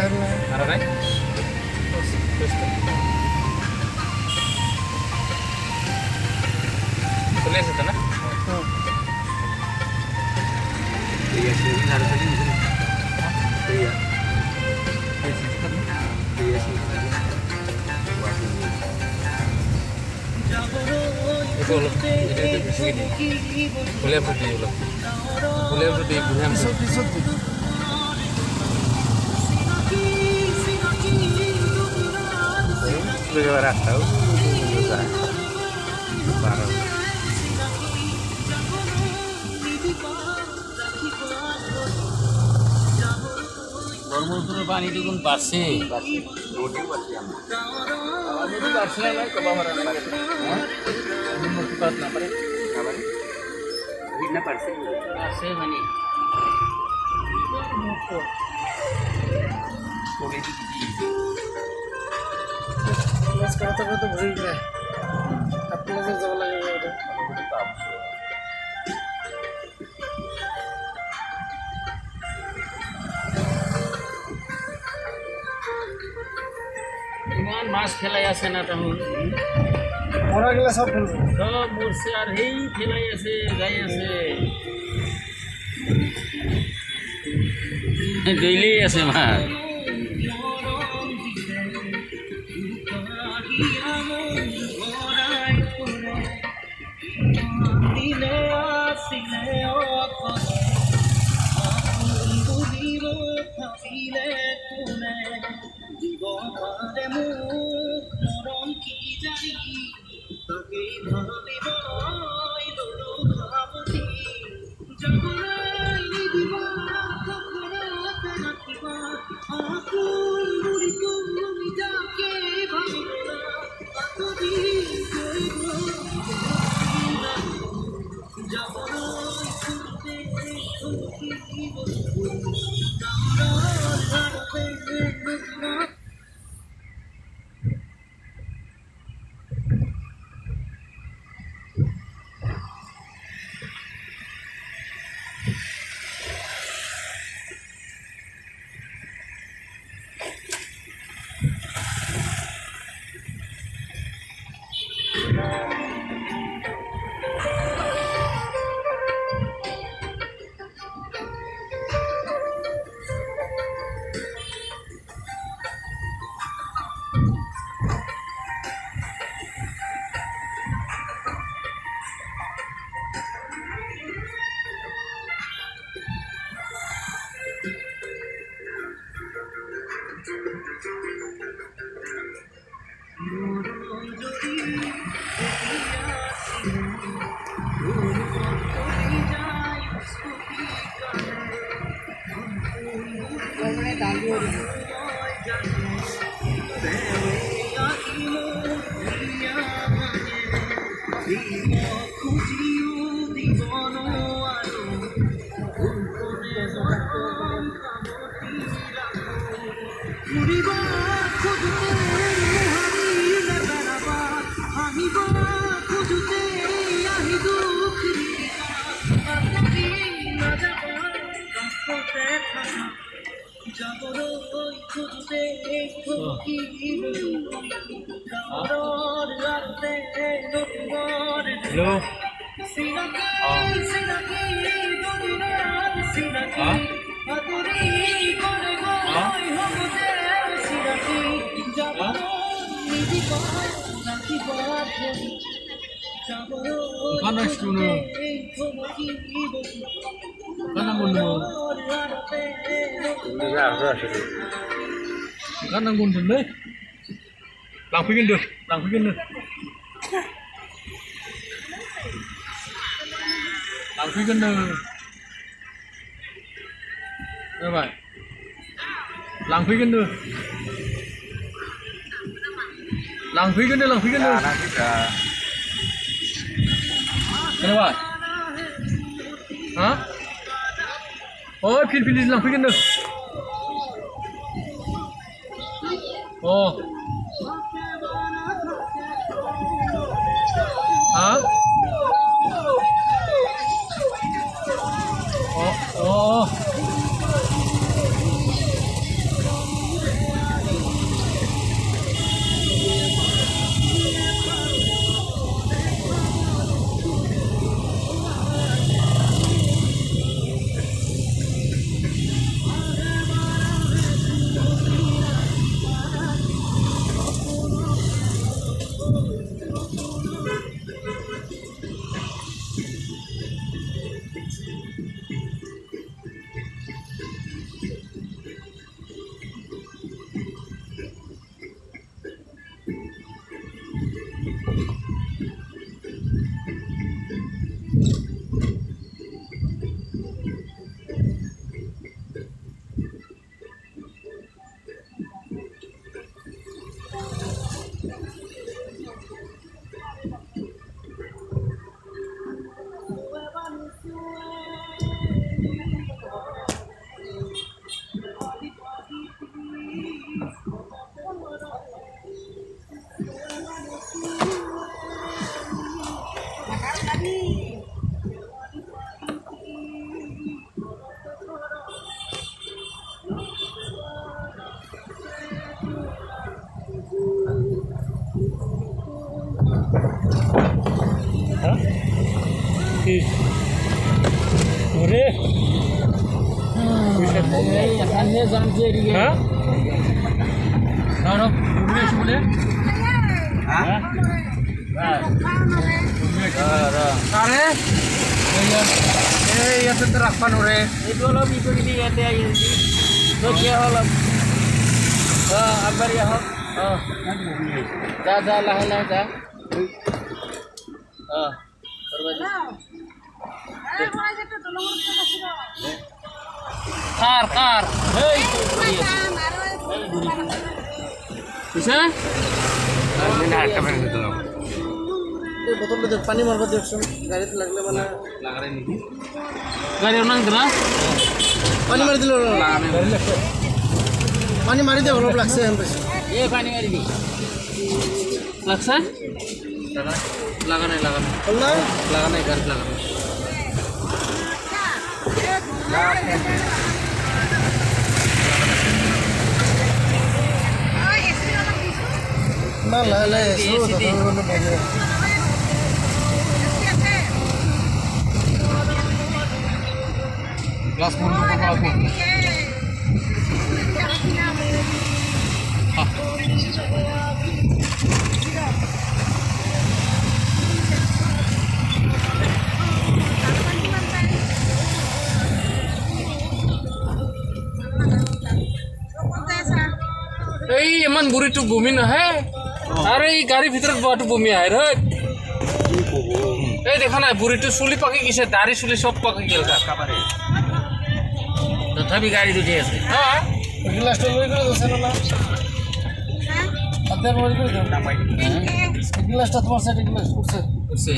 Aranay? চলে এসেছে না? Boleh apa dia ulang? Boleh apa dia bukan? Sudah berat tahu? Sudah. Parah. ব্রহ্মপুত্রের পানি দেখুন বাড়ছে রোডে বাড়ছে আমরা বাড়ছে না কবা মারা পারে মুক্তি পাত না পারে না পারছে আছে মানে কোলে দিদি ক্লাস করতে করতে ভুল যায় আপনাদের যাব লাগে এটা মাছ ফেলাই আছে না তেমন মরা গেলে সব মরছে আর এই ফেলাই আছে যাই আছে ডেইলি আছে মাছ Hello. Kana şunu. Kana bunu. Kana bunu ne? Langsungin deh, langsungin deh. Langsungin deh. Ya Pak. Langsungin deh. Langsungin deh, langsungin deh. Kenapa? Hah? Oh, pilih langsungin deh. Oh. Hah? Oh, oh. ওরে এখানে জানছে এদিকে হ্যাঁ বলে আরে এই ইয়াতে তো রাখবা নরে এইটো অলপ ই কৰি দি ইয়াতে আহি এতিয়া অলপ আগবাঢ়ি আহক যা যা লাহে লাহে যা কাৰ কাৰ এই পিছে বোতলটো দিয়ক পানী মাৰিব দিয়কচোন গাড়ীত লাগিলে মানে লাগাৰে নেকি গাড়ী অনাং দিলা পানী মাৰি দিলোঁ পানী মাৰি দিয়ক অলপ লাগছে হেন পাইছোঁ এই পানী মাৰি দি লাগছে লাগা নাই লাগা নাই গাড়ীত লাগা নাই ইমান লাহে লাহে গ্লাস মুড়ি পাবো এই ইমান বুঢ়ীটো বমি নাহে আৰু এই গাড়ীৰ ভিতৰত বোৱাটো বমি আহে ৰে এই দেখা নাই বুঢ়ীটো চুলি পাকি গৈছে দাড়ি চুলি চব পাকি গেল তথাপি গাড়ী উঠি আছে গিলাচটো লৈ গ'লে গৈছে না তাতে লৈ গ'লে গিলাচটা তোমাৰ চাইডে গিলাচ উঠছে উঠছে